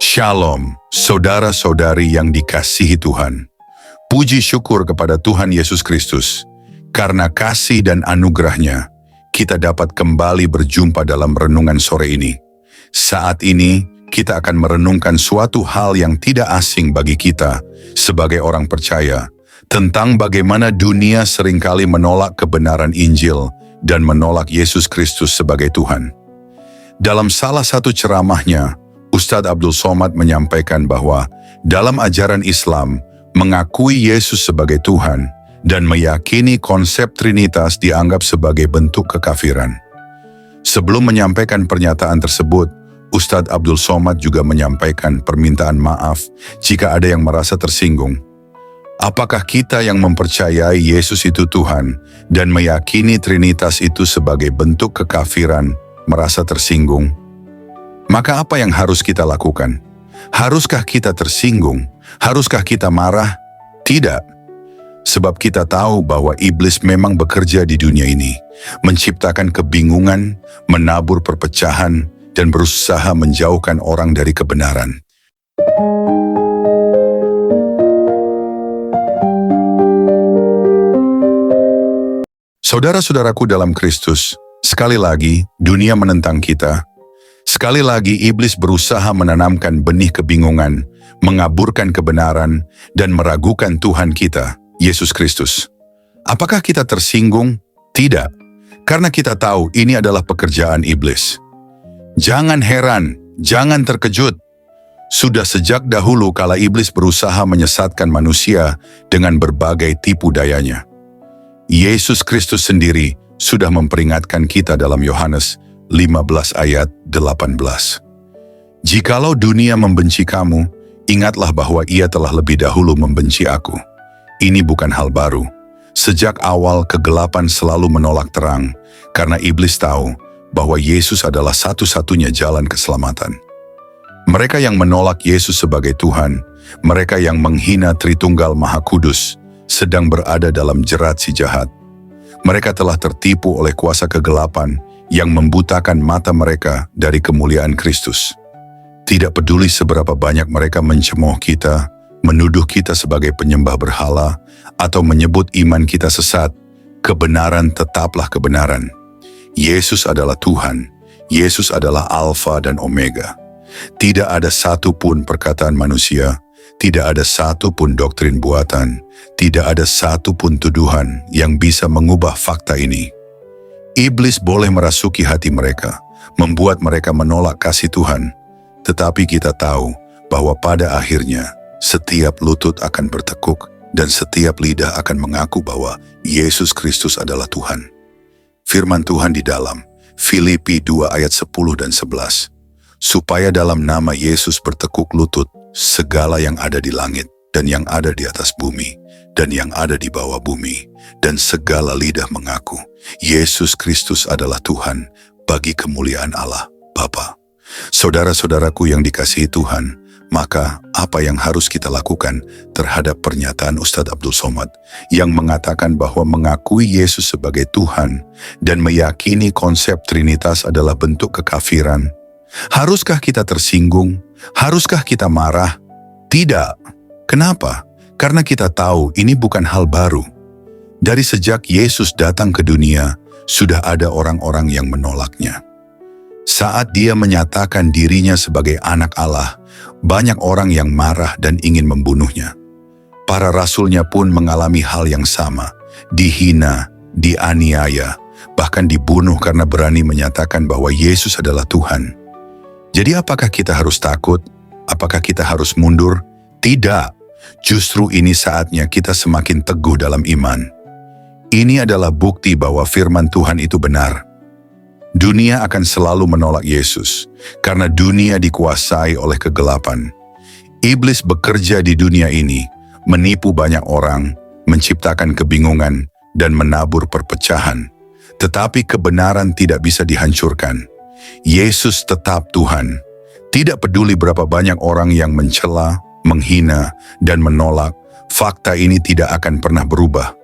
Shalom, saudara-saudari yang dikasihi Tuhan. Puji syukur kepada Tuhan Yesus Kristus. Karena kasih dan anugerah-Nya, kita dapat kembali berjumpa dalam renungan sore ini. Saat ini, kita akan merenungkan suatu hal yang tidak asing bagi kita sebagai orang percaya, tentang bagaimana dunia seringkali menolak kebenaran Injil dan menolak Yesus Kristus sebagai Tuhan. Dalam salah satu ceramahnya, Ustadz Abdul Somad menyampaikan bahwa dalam ajaran Islam, mengakui Yesus sebagai Tuhan dan meyakini konsep Trinitas dianggap sebagai bentuk kekafiran. Sebelum menyampaikan pernyataan tersebut, Ustadz Abdul Somad juga menyampaikan permintaan maaf jika ada yang merasa tersinggung. Apakah kita yang mempercayai Yesus itu Tuhan dan meyakini Trinitas itu sebagai bentuk kekafiran merasa tersinggung? Maka apa yang harus kita lakukan? Haruskah kita tersinggung? Haruskah kita marah? Tidak. Sebab kita tahu bahwa iblis memang bekerja di dunia ini, menciptakan kebingungan, menabur perpecahan, dan berusaha menjauhkan orang dari kebenaran. Saudara-saudaraku dalam Kristus, sekali lagi dunia menentang kita. Sekali lagi iblis berusaha menanamkan benih kebingungan, mengaburkan kebenaran, dan meragukan Tuhan kita, Yesus Kristus. Apakah kita tersinggung? Tidak, karena kita tahu ini adalah pekerjaan iblis. Jangan heran, jangan terkejut. Sudah sejak dahulu kala iblis berusaha menyesatkan manusia dengan berbagai tipu dayanya. Yesus Kristus sendiri sudah memperingatkan kita dalam Yohanes 15 ayat 18. Jikalau dunia membenci kamu, ingatlah bahwa ia telah lebih dahulu membenci aku. Ini bukan hal baru. Sejak awal kegelapan selalu menolak terang, karena iblis tahu bahwa Yesus adalah satu-satunya jalan keselamatan. Mereka yang menolak Yesus sebagai Tuhan, mereka yang menghina Tritunggal Maha Kudus, sedang berada dalam jerat si jahat. Mereka telah tertipu oleh kuasa kegelapan yang membutakan mata mereka dari kemuliaan Kristus. Tidak peduli seberapa banyak mereka mencemooh kita, menuduh kita sebagai penyembah berhala, atau menyebut iman kita sesat, kebenaran tetaplah kebenaran. Yesus adalah Tuhan, Yesus adalah Alfa dan Omega. Tidak ada satu pun perkataan manusia, tidak ada satu pun doktrin buatan, tidak ada satu pun tuduhan yang bisa mengubah fakta ini. Iblis boleh merasuki hati mereka, membuat mereka menolak kasih Tuhan, tetapi kita tahu bahwa pada akhirnya setiap lutut akan bertekuk dan setiap lidah akan mengaku bahwa Yesus Kristus adalah Tuhan. Firman Tuhan di dalam Filipi 2 ayat 10 dan 11, supaya dalam nama Yesus bertekuk lutut segala yang ada di langit dan yang ada di atas bumi dan yang ada di bawah bumi, dan segala lidah mengaku Yesus Kristus adalah Tuhan bagi kemuliaan Allah Bapa. Saudara-saudaraku yang dikasihi Tuhan, maka apa yang harus kita lakukan terhadap pernyataan Ustadz Abdul Somad yang mengatakan bahwa mengakui Yesus sebagai Tuhan dan meyakini konsep Trinitas adalah bentuk kekafiran? Haruskah kita tersinggung? Haruskah kita marah? Tidak. Kenapa? Karena kita tahu ini bukan hal baru. Dari sejak Yesus datang ke dunia, sudah ada orang-orang yang menolaknya. Saat dia menyatakan dirinya sebagai anak Allah, banyak orang yang marah dan ingin membunuhnya. Para rasulnya pun mengalami hal yang sama, dihina, dianiaya, bahkan dibunuh karena berani menyatakan bahwa Yesus adalah Tuhan. Jadi apakah kita harus takut? Apakah kita harus mundur? Tidak. Justru ini saatnya kita semakin teguh dalam iman. Ini adalah bukti bahwa firman Tuhan itu benar. Dunia akan selalu menolak Yesus, karena dunia dikuasai oleh kegelapan. Iblis bekerja di dunia ini, menipu banyak orang, menciptakan kebingungan, dan menabur perpecahan. Tetapi kebenaran tidak bisa dihancurkan. Yesus tetap Tuhan. Tidak peduli berapa banyak orang yang mencela, menghina, dan menolak, fakta ini tidak akan pernah berubah.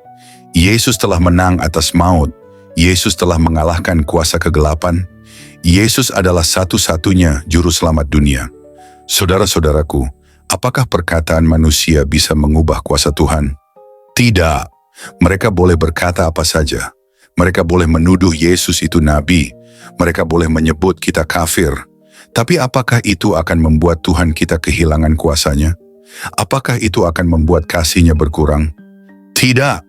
Yesus telah menang atas maut. Yesus telah mengalahkan kuasa kegelapan. Yesus adalah satu-satunya juru selamat dunia. Saudara-saudaraku, apakah perkataan manusia bisa mengubah kuasa Tuhan? Tidak. Mereka boleh berkata apa saja. Mereka boleh menuduh Yesus itu nabi. Mereka boleh menyebut kita kafir. Tapi apakah itu akan membuat Tuhan kita kehilangan kuasanya? Apakah itu akan membuat kasih-Nya berkurang? Tidak.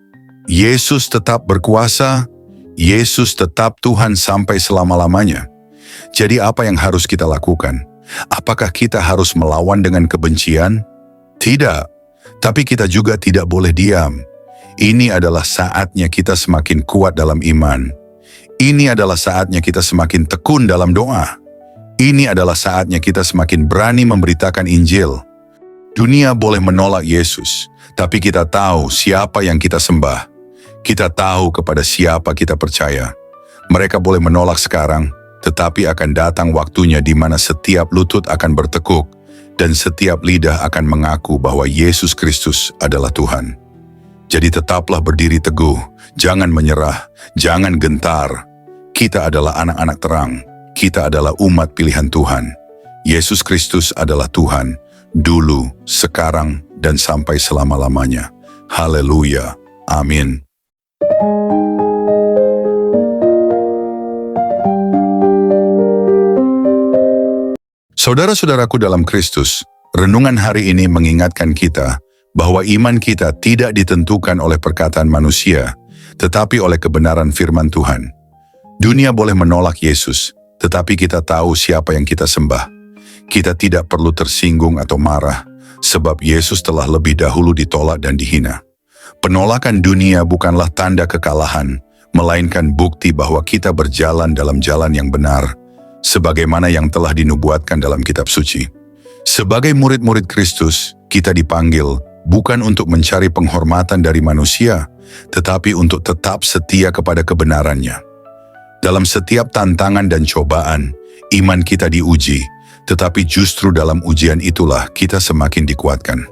Yesus tetap berkuasa. Yesus tetap Tuhan sampai selama-lamanya. Jadi apa yang harus kita lakukan? Apakah kita harus melawan dengan kebencian? Tidak. Tapi kita juga tidak boleh diam. Ini adalah saatnya kita semakin kuat dalam iman. Ini adalah saatnya kita semakin tekun dalam doa. Ini adalah saatnya kita semakin berani memberitakan Injil. Dunia boleh menolak Yesus, tapi kita tahu siapa yang kita sembah. Kita tahu kepada siapa kita percaya. Mereka boleh menolak sekarang, tetapi akan datang waktunya di mana setiap lutut akan bertekuk dan setiap lidah akan mengaku bahwa Yesus Kristus adalah Tuhan. Jadi tetaplah berdiri teguh, jangan menyerah, jangan gentar. Kita adalah anak-anak terang, kita adalah umat pilihan Tuhan. Yesus Kristus adalah Tuhan, dulu, sekarang, dan sampai selama-lamanya. Haleluya. Amin. Saudara-saudaraku dalam Kristus, renungan hari ini mengingatkan kita bahwa iman kita tidak ditentukan oleh perkataan manusia, tetapi oleh kebenaran firman Tuhan. Dunia boleh menolak Yesus, tetapi kita tahu siapa yang kita sembah. Kita tidak perlu tersinggung atau marah, sebab Yesus telah lebih dahulu ditolak dan dihina. Penolakan dunia bukanlah tanda kekalahan, melainkan bukti bahwa kita berjalan dalam jalan yang benar, sebagaimana yang telah dinubuatkan dalam kitab suci. Sebagai murid-murid Kristus, kita dipanggil bukan untuk mencari penghormatan dari manusia, tetapi untuk tetap setia kepada kebenarannya. Dalam setiap tantangan dan cobaan, iman kita diuji, tetapi justru dalam ujian itulah kita semakin dikuatkan.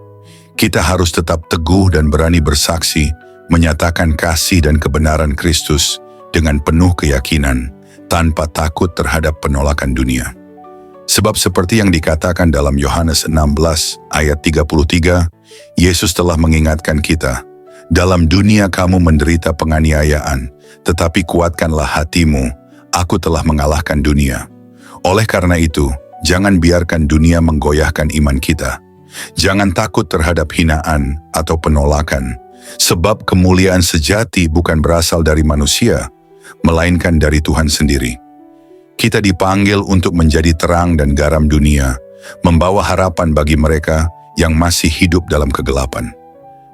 Kita harus tetap teguh dan berani bersaksi, menyatakan kasih dan kebenaran Kristus dengan penuh keyakinan, tanpa takut terhadap penolakan dunia. Sebab seperti yang dikatakan dalam Yohanes 16 ayat 33, Yesus telah mengingatkan kita, dalam dunia kamu menderita penganiayaan, tetapi kuatkanlah hatimu, aku telah mengalahkan dunia. Oleh karena itu, jangan biarkan dunia menggoyahkan iman kita. Jangan takut terhadap hinaan atau penolakan, sebab kemuliaan sejati bukan berasal dari manusia, melainkan dari Tuhan sendiri. Kita dipanggil untuk menjadi terang dan garam dunia, membawa harapan bagi mereka yang masih hidup dalam kegelapan.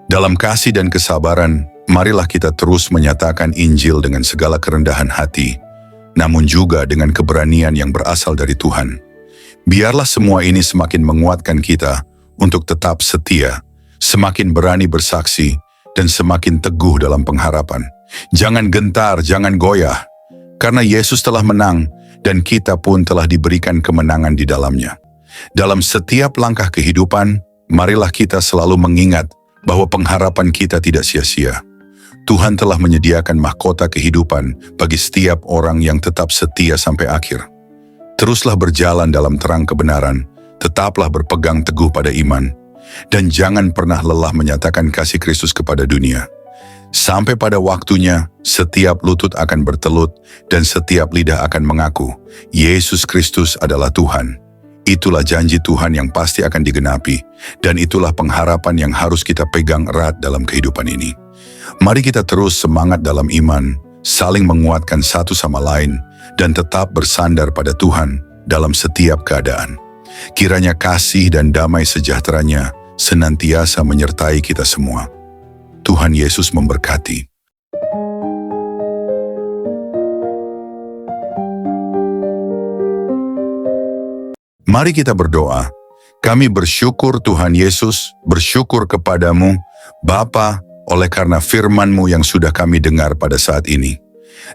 Dalam kasih dan kesabaran, marilah kita terus menyatakan Injil dengan segala kerendahan hati, namun juga dengan keberanian yang berasal dari Tuhan. Biarlah semua ini semakin menguatkan kita untuk tetap setia, semakin berani bersaksi, dan semakin teguh dalam pengharapan. Jangan gentar, jangan goyah, karena Yesus telah menang dan kita pun telah diberikan kemenangan di dalamnya. Dalam setiap langkah kehidupan, marilah kita selalu mengingat bahwa pengharapan kita tidak sia-sia. Tuhan telah menyediakan mahkota kehidupan bagi setiap orang yang tetap setia sampai akhir. Teruslah berjalan dalam terang kebenaran, tetaplah berpegang teguh pada iman, dan jangan pernah lelah menyatakan kasih Kristus kepada dunia. Sampai pada waktunya, setiap lutut akan bertelut dan setiap lidah akan mengaku, Yesus Kristus adalah Tuhan. Itulah janji Tuhan yang pasti akan digenapi, dan itulah pengharapan yang harus kita pegang erat dalam kehidupan ini. Mari kita terus semangat dalam iman, saling menguatkan satu sama lain, dan tetap bersandar pada Tuhan dalam setiap keadaan. Kiranya kasih dan damai sejahteranya senantiasa menyertai kita semua. Tuhan Yesus memberkati. Mari kita berdoa. Kami bersyukur Tuhan Yesus, bersyukur kepadamu, Bapa, oleh karena firman-Mu yang sudah kami dengar pada saat ini.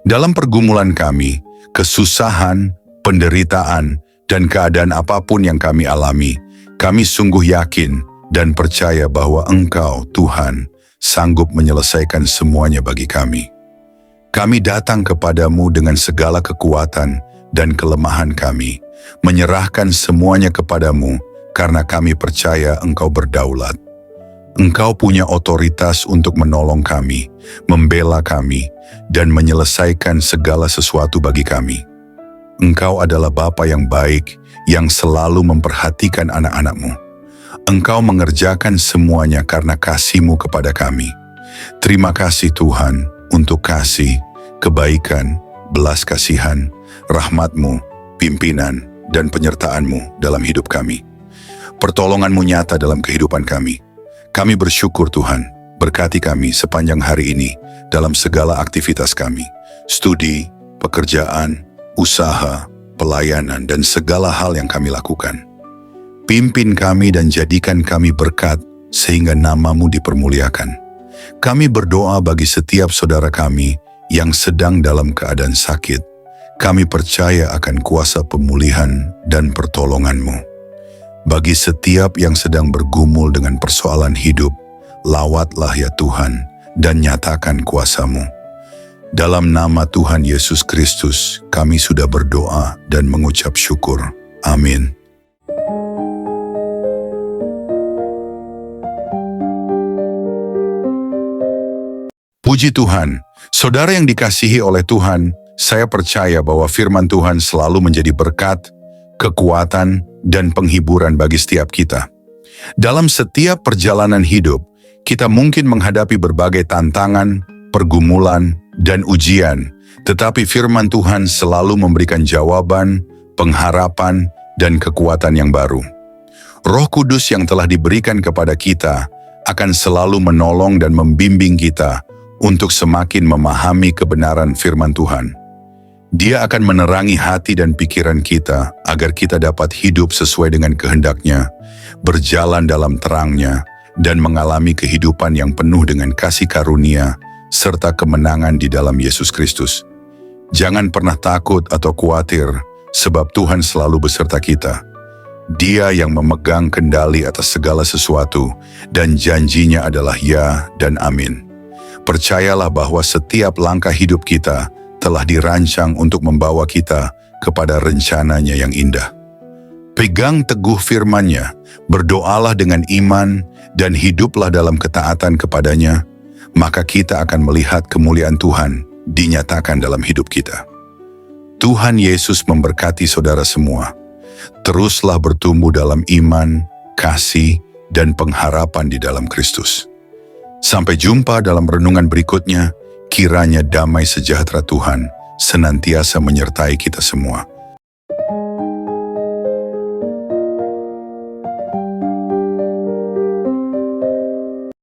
Dalam pergumulan kami, kesusahan, penderitaan, dan keadaan apapun yang kami alami, kami sungguh yakin dan percaya bahwa Engkau, Tuhan, sanggup menyelesaikan semuanya bagi kami. Kami datang kepadamu dengan segala kekuatan dan kelemahan kami, menyerahkan semuanya kepadamu karena kami percaya Engkau berdaulat. Engkau punya otoritas untuk menolong kami, membela kami, dan menyelesaikan segala sesuatu bagi kami. Engkau adalah Bapa yang baik, yang selalu memperhatikan anak-anak-Mu. Engkau mengerjakan semuanya karena kasih-Mu kepada kami. Terima kasih Tuhan untuk kasih, kebaikan, belas kasihan, rahmat-Mu, pimpinan, dan penyertaan-Mu dalam hidup kami. Pertolongan-Mu nyata dalam kehidupan kami. Kami bersyukur Tuhan, berkati kami sepanjang hari ini dalam segala aktivitas kami, studi, pekerjaan, usaha, pelayanan, dan segala hal yang kami lakukan. Pimpin kami dan jadikan kami berkat sehingga nama-Mu dipermuliakan. Kami berdoa bagi setiap saudara kami yang sedang dalam keadaan sakit. Kami percaya akan kuasa pemulihan dan pertolongan-Mu. Bagi setiap yang sedang bergumul dengan persoalan hidup, lawatlah ya Tuhan dan nyatakan kuasa-Mu. Dalam nama Tuhan Yesus Kristus, kami sudah berdoa dan mengucap syukur. Amin. Puji Tuhan, saudara yang dikasihi oleh Tuhan, saya percaya bahwa firman Tuhan selalu menjadi berkat, kekuatan, dan penghiburan bagi setiap kita. Dalam setiap perjalanan hidup, kita mungkin menghadapi berbagai tantangan, pergumulan, dan ujian, tetapi firman Tuhan selalu memberikan jawaban, pengharapan, dan kekuatan yang baru. Roh Kudus yang telah diberikan kepada kita akan selalu menolong dan membimbing kita untuk semakin memahami kebenaran firman Tuhan. Dia akan menerangi hati dan pikiran kita agar kita dapat hidup sesuai dengan kehendak-Nya, berjalan dalam terang-Nya, dan mengalami kehidupan yang penuh dengan kasih karunia serta kemenangan di dalam Yesus Kristus. Jangan pernah takut atau khawatir, sebab Tuhan selalu beserta kita. Dia yang memegang kendali atas segala sesuatu, dan janjinya adalah ya dan amin. Percayalah bahwa setiap langkah hidup kita telah dirancang untuk membawa kita kepada rencananya yang indah. Pegang teguh firman-Nya, berdoalah dengan iman, dan hiduplah dalam ketaatan kepadanya, maka kita akan melihat kemuliaan Tuhan dinyatakan dalam hidup kita. Tuhan Yesus memberkati saudara semua. Teruslah bertumbuh dalam iman, kasih, dan pengharapan di dalam Kristus. Sampai jumpa dalam renungan berikutnya, kiranya damai sejahtera Tuhan senantiasa menyertai kita semua.